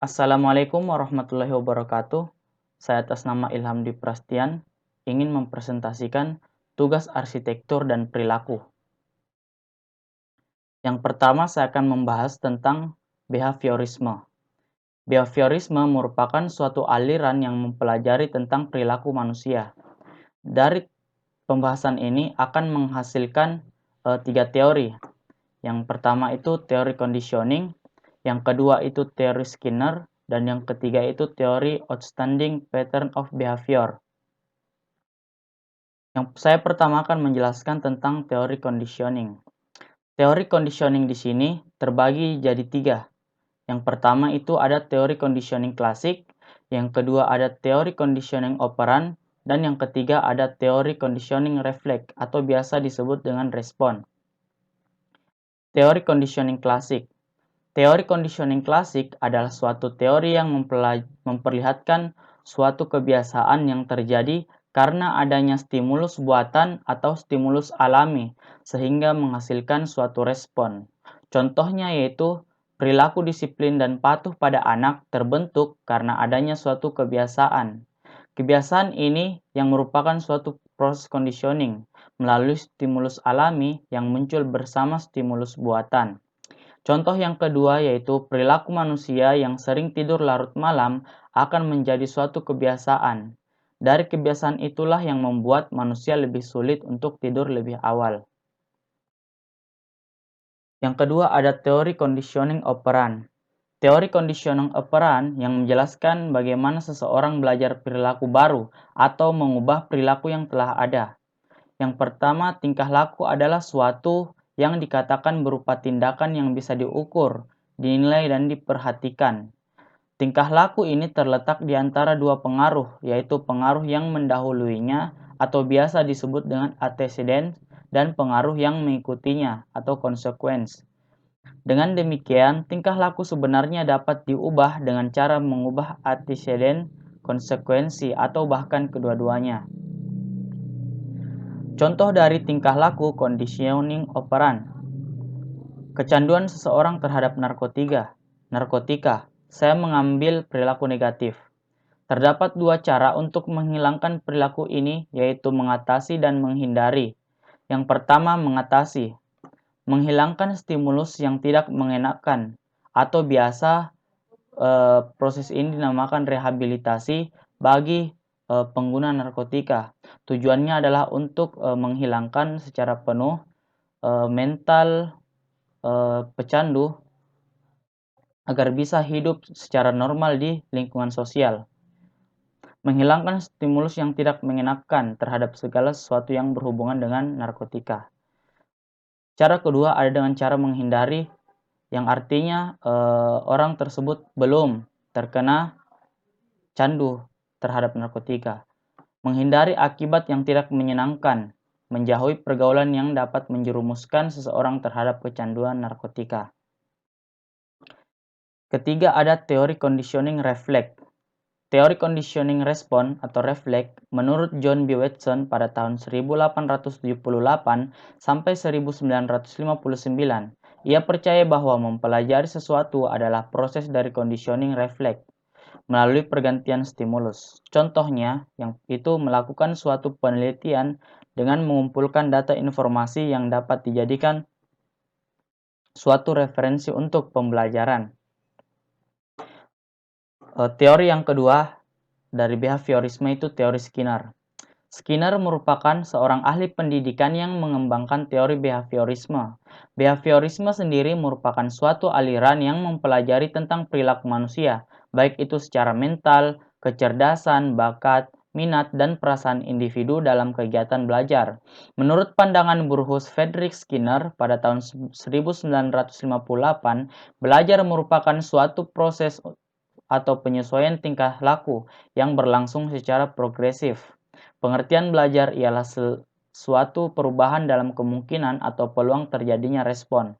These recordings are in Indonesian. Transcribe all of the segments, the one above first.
Assalamualaikum warahmatullahi wabarakatuh. Saya atas nama Ilham Dwi Prastian ingin mempresentasikan tugas arsitektur dan perilaku. Yang pertama saya akan membahas tentang behaviorisme. Behaviorisme merupakan suatu aliran yang mempelajari tentang perilaku manusia. Dari pembahasan ini akan menghasilkan 3 teori. Yang pertama itu teori conditioning, yang kedua itu teori Skinner, dan yang ketiga itu teori outstanding pattern of behavior. Yang saya pertama akan menjelaskan tentang teori conditioning. Teori conditioning di sini terbagi jadi 3. Yang pertama itu ada teori conditioning klasik, yang kedua ada teori conditioning operan, dan yang ketiga ada teori conditioning refleks atau biasa disebut dengan respon. Teori conditioning klasik. Teori conditioning klasik adalah suatu teori yang memperlihatkan suatu kebiasaan yang terjadi karena adanya stimulus buatan atau stimulus alami sehingga menghasilkan suatu respon. Contohnya yaitu perilaku disiplin dan patuh pada anak terbentuk karena adanya suatu kebiasaan. Kebiasaan ini yang merupakan suatu proses conditioning melalui stimulus alami yang muncul bersama stimulus buatan. Contoh yang kedua yaitu perilaku manusia yang sering tidur larut malam akan menjadi suatu kebiasaan. Dari kebiasaan itulah yang membuat manusia lebih sulit untuk tidur lebih awal. Yang kedua ada teori conditioning operan. Teori conditioning operan yang menjelaskan bagaimana seseorang belajar perilaku baru atau mengubah perilaku yang telah ada. Yang pertama, tingkah laku adalah suatu yang dikatakan berupa tindakan yang bisa diukur, dinilai, dan diperhatikan. Tingkah laku ini terletak di antara dua pengaruh, yaitu pengaruh yang mendahuluinya atau biasa disebut dengan antecedent dan pengaruh yang mengikutinya atau consequence. Dengan demikian, tingkah laku sebenarnya dapat diubah dengan cara mengubah antecedent, konsekuensi, atau bahkan kedua-duanya. Contoh dari tingkah laku conditioning operan. Kecanduan seseorang terhadap narkotika. Saya mengambil perilaku negatif. Terdapat 2 cara untuk menghilangkan perilaku ini, yaitu mengatasi dan menghindari. Yang pertama, mengatasi. Menghilangkan stimulus yang tidak mengenakan, atau biasa proses ini dinamakan rehabilitasi bagi pengguna narkotika. Tujuannya adalah untuk menghilangkan secara penuh mental pecandu agar bisa hidup secara normal di lingkungan sosial. Menghilangkan stimulus yang tidak mengenakan terhadap segala sesuatu yang berhubungan dengan narkotika. Cara kedua ada dengan cara menghindari, yang artinya orang tersebut belum terkena candu terhadap narkotika. Menghindari akibat yang tidak menyenangkan, menjauhi pergaulan yang dapat menjerumuskan seseorang terhadap kecanduan narkotika. Ketiga ada teori conditioning refleks. Teori conditioning respon atau refleks menurut John B. Watson pada tahun 1878 sampai 1959. Ia percaya bahwa mempelajari sesuatu adalah proses dari conditioning refleks melalui pergantian stimulus. Contohnya, yang itu melakukan suatu penelitian dengan mengumpulkan data informasi yang dapat dijadikan suatu referensi untuk pembelajaran. Teori yang kedua dari behaviorisme itu teori Skinner. Skinner merupakan seorang ahli pendidikan yang mengembangkan teori behaviorisme. Behaviorisme sendiri merupakan suatu aliran yang mempelajari tentang perilaku manusia, baik itu secara mental, kecerdasan, bakat, minat, dan perasaan individu dalam kegiatan belajar. Menurut pandangan Burrhus Frederick Skinner pada tahun 1958, belajar merupakan suatu proses atau penyesuaian tingkah laku yang berlangsung secara progresif. Pengertian belajar ialah suatu perubahan dalam kemungkinan atau peluang terjadinya respon.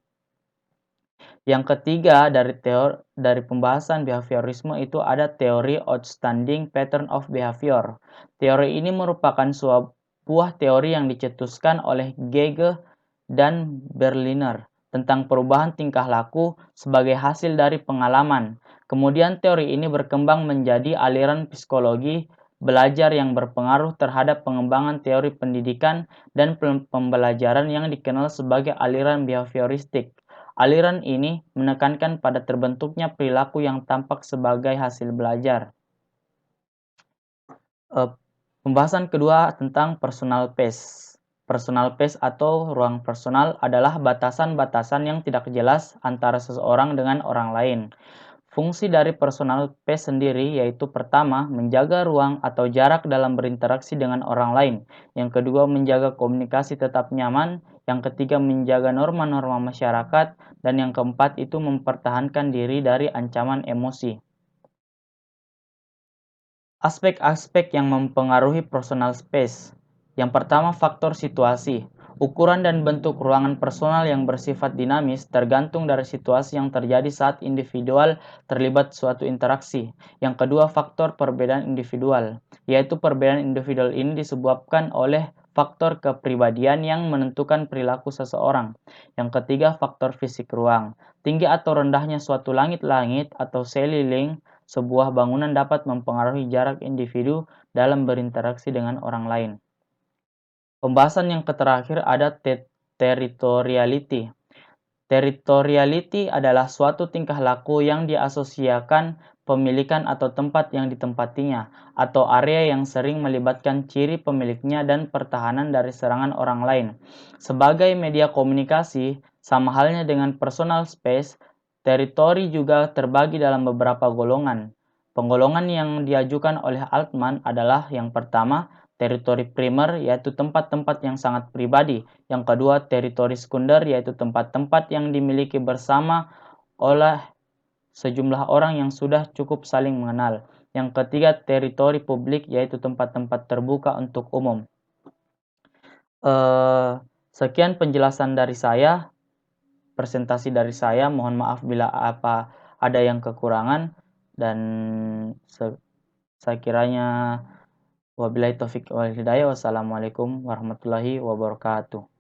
Yang ketiga dari pembahasan behaviorisme itu ada teori outstanding pattern of behavior. Teori ini merupakan sebuah teori yang dicetuskan oleh Gege dan Berliner tentang perubahan tingkah laku sebagai hasil dari pengalaman, Kemudian teori ini berkembang menjadi aliran psikologi belajar yang berpengaruh terhadap pengembangan teori pendidikan dan pembelajaran yang dikenal sebagai aliran behavioristik. Aliran ini menekankan pada terbentuknya perilaku yang tampak sebagai hasil belajar. Pembahasan kedua tentang personal space. Personal space atau ruang personal adalah batasan-batasan yang tidak jelas antara seseorang dengan orang lain. Fungsi dari personal space sendiri yaitu pertama, menjaga ruang atau jarak dalam berinteraksi dengan orang lain. Yang kedua, menjaga komunikasi tetap nyaman. Yang ketiga, menjaga norma-norma masyarakat. Dan yang keempat itu mempertahankan diri dari ancaman emosi. Aspek-aspek yang mempengaruhi personal space. Yang pertama, faktor situasi. Ukuran dan bentuk ruangan personal yang bersifat dinamis tergantung dari situasi yang terjadi saat individual terlibat suatu interaksi. Yang kedua, faktor perbedaan individual, yaitu perbedaan individual ini disebabkan oleh faktor kepribadian yang menentukan perilaku seseorang. Yang ketiga, faktor fisik ruang. Tinggi atau rendahnya suatu langit-langit atau ceiling sebuah bangunan dapat mempengaruhi jarak individu dalam berinteraksi dengan orang lain. Pembahasan yang terakhir ada territoriality. Territoriality adalah suatu tingkah laku yang diasosiasikan pemilikan atau tempat yang ditempatinya, atau area yang sering melibatkan ciri pemiliknya dan pertahanan dari serangan orang lain. Sebagai media komunikasi, sama halnya dengan personal space, teritori juga terbagi dalam beberapa golongan. Penggolongan yang diajukan oleh Altman adalah yang pertama, teritori primer, yaitu tempat-tempat yang sangat pribadi. Yang kedua, teritori sekunder, yaitu tempat-tempat yang dimiliki bersama oleh sejumlah orang yang sudah cukup saling mengenal. Yang ketiga, teritori publik, yaitu tempat-tempat terbuka untuk umum. Sekian penjelasan dari saya, presentasi dari saya. Mohon maaf bila ada yang kekurangan, dan saya kiranya wabillahi taufiq wal hidayah. Wassalamualaikum warahmatullahi wabarakatuh.